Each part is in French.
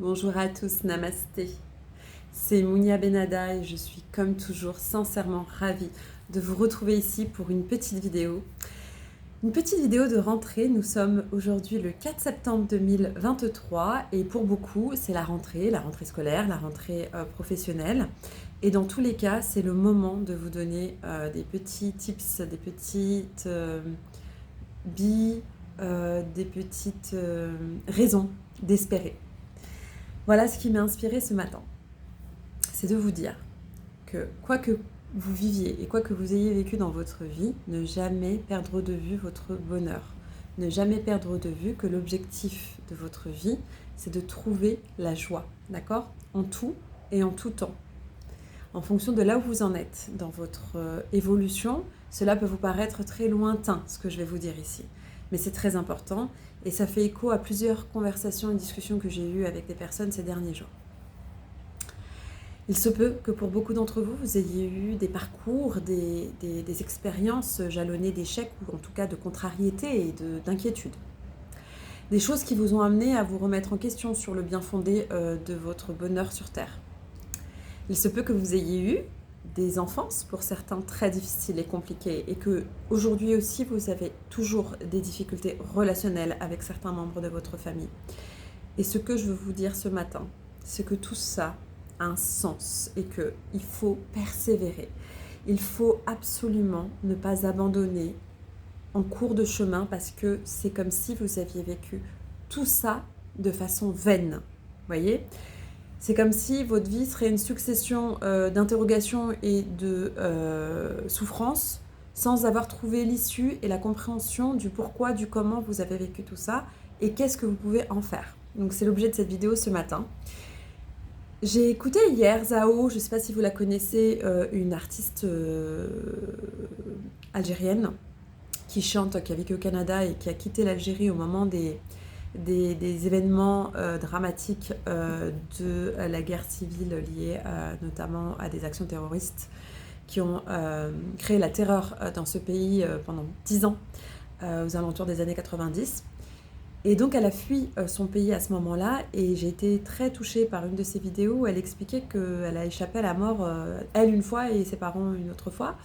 Bonjour à tous, namasté. C'est Mounia Benada et je suis comme toujours sincèrement ravie de vous retrouver ici pour une petite vidéo. Une petite vidéo de rentrée. Nous sommes aujourd'hui le 4 septembre 2023 et pour beaucoup c'est la rentrée scolaire, la rentrée professionnelle. Et dans tous les cas, c'est le moment de vous donner des petits tips, des petites billes, des petites raisons d'espérer. Voilà ce qui m'a inspiré ce matin. C'est de vous dire que quoi que vous viviez et quoi que vous ayez vécu dans votre vie, ne jamais perdre de vue votre bonheur. Ne jamais perdre de vue que l'objectif de votre vie, c'est de trouver la joie, d'accord ? En tout et en tout temps. En fonction de là où vous en êtes dans votre évolution, cela peut vous paraître très lointain, ce que je vais vous dire ici. Mais c'est très important et ça fait écho à plusieurs conversations et discussions que j'ai eues avec des personnes ces derniers jours. Il se peut que pour beaucoup d'entre vous, vous ayez eu des parcours, des expériences jalonnées d'échecs ou en tout cas de contrariétés et d'inquiétudes. Des choses qui vous ont amené à vous remettre en question sur le bien fondé de votre bonheur sur Terre. Il se peut que vous ayez eu des enfances, pour certains très difficiles et compliquées, et que aujourd'hui aussi vous avez toujours des difficultés relationnelles avec certains membres de votre famille. Et ce que je veux vous dire ce matin, c'est que tout ça a un sens et qu'il faut persévérer. Il faut absolument ne pas abandonner en cours de chemin parce que c'est comme si vous aviez vécu tout ça de façon vaine. Vous voyez ? C'est comme si votre vie serait une succession d'interrogations et de souffrances sans avoir trouvé l'issue et la compréhension du pourquoi, du comment vous avez vécu tout ça et qu'est-ce que vous pouvez en faire. Donc c'est l'objet de cette vidéo ce matin. J'ai écouté hier Zao, je ne sais pas si vous la connaissez, une artiste algérienne qui chante, qui a vécu au Canada et qui a quitté l'Algérie au moment des événements dramatiques de la guerre civile liée notamment à des actions terroristes qui ont créé la terreur dans ce pays pendant 10 ans, aux alentours des années 90. Et donc elle a fui son pays à ce moment-là et j'ai été très touchée par une de ses vidéos où elle expliquait qu'elle a échappé à la mort, elle une fois et ses parents une autre fois.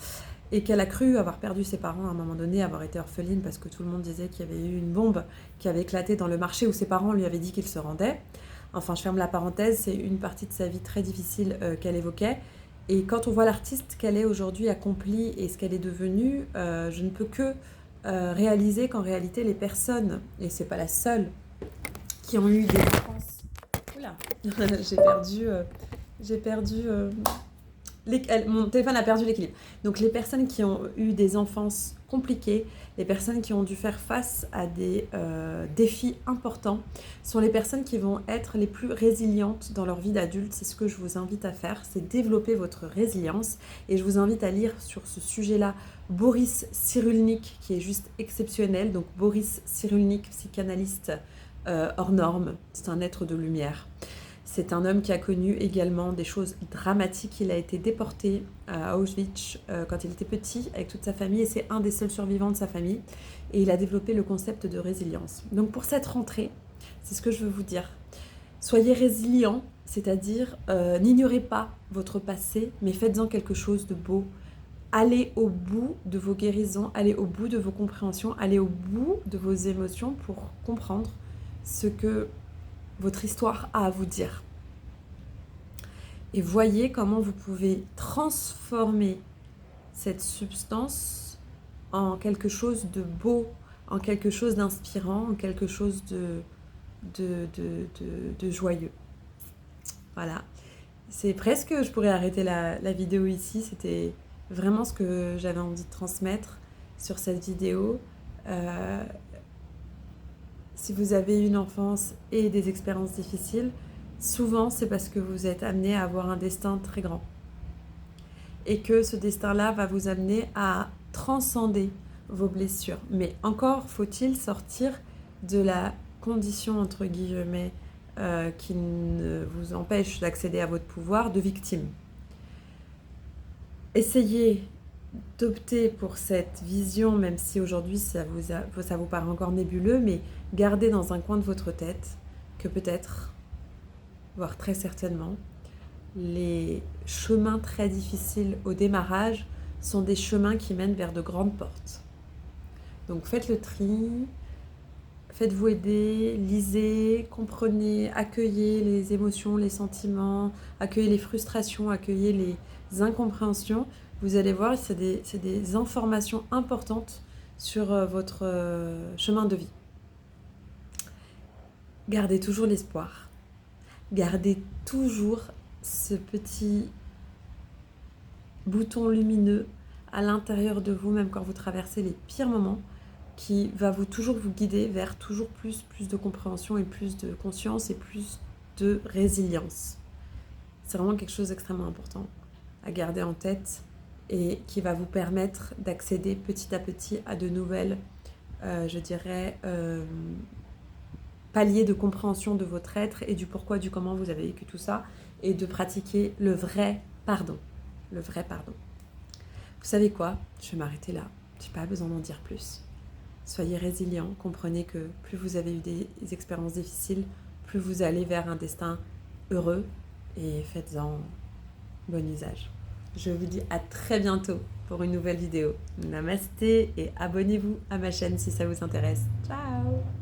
Et qu'elle a cru avoir perdu ses parents à un moment donné, avoir été orpheline parce que tout le monde disait qu'il y avait eu une bombe qui avait éclaté dans le marché où ses parents lui avaient dit qu'ils se rendaient. Enfin, je ferme la parenthèse, c'est une partie de sa vie très difficile qu'elle évoquait. Et quand on voit l'artiste qu'elle est aujourd'hui accomplie et ce qu'elle est devenue, je ne peux que réaliser qu'en réalité, les personnes, et c'est pas la seule, qui ont eu des enfances... Oula, j'ai perdu mon téléphone a perdu l'équilibre. Donc les personnes qui ont eu des enfances compliquées, les personnes qui ont dû faire face à des défis importants, sont les personnes qui vont être les plus résilientes dans leur vie d'adulte. C'est ce que je vous invite à faire, c'est développer votre résilience. Et je vous invite à lire sur ce sujet-là Boris Cyrulnik, qui est juste exceptionnel. Donc Boris Cyrulnik, psychanalyste hors norme, c'est un être de lumière. C'est un homme qui a connu également des choses dramatiques. Il a été déporté à Auschwitz quand il était petit avec toute sa famille et c'est un des seuls survivants de sa famille. Et il a développé le concept de résilience. Donc pour cette rentrée, c'est ce que je veux vous dire. Soyez résilients, c'est-à-dire n'ignorez pas votre passé, mais faites-en quelque chose de beau. Allez au bout de vos guérisons, allez au bout de vos compréhensions, allez au bout de vos émotions pour comprendre ce que votre histoire a à vous dire. Et voyez comment vous pouvez transformer cette substance en quelque chose de beau, en quelque chose d'inspirant, en quelque chose de joyeux. Voilà. C'est presque, je pourrais arrêter la vidéo ici. C'était vraiment ce que j'avais envie de transmettre sur cette vidéo. Si vous avez une enfance et des expériences difficiles, souvent c'est parce que vous êtes amené à avoir un destin très grand. Et que ce destin-là va vous amener à transcender vos blessures. Mais encore faut-il sortir de la condition, entre guillemets, qui ne vous empêche d'accéder à votre pouvoir de victime. Essayez d'opter pour cette vision, même si aujourd'hui ça vous paraît encore nébuleux, mais gardez dans un coin de votre tête que peut-être voire très certainement, les chemins très difficiles au démarrage sont des chemins qui mènent vers de grandes portes. Donc faites le tri, faites-vous aider, lisez, comprenez, accueillez les émotions, les sentiments, accueillez les frustrations, accueillez les incompréhensions. Vous allez voir, c'est des informations importantes sur votre chemin de vie. Gardez toujours l'espoir. Gardez toujours ce petit bouton lumineux à l'intérieur de vous, même quand vous traversez les pires moments, qui va toujours vous guider vers toujours plus de compréhension et plus de conscience et plus de résilience. C'est vraiment quelque chose d'extrêmement important à garder en tête et qui va vous permettre d'accéder petit à petit à de nouvelles, paliers de compréhension de votre être et du pourquoi, du comment vous avez vécu tout ça, et de pratiquer le vrai pardon. Le vrai pardon. Vous savez quoi ? Je vais m'arrêter là. Je n'ai pas besoin d'en dire plus. Soyez résilients, comprenez que plus vous avez eu des expériences difficiles, plus vous allez vers un destin heureux, et faites-en bon usage. Je vous dis à très bientôt pour une nouvelle vidéo. Namasté et abonnez-vous à ma chaîne si ça vous intéresse. Ciao!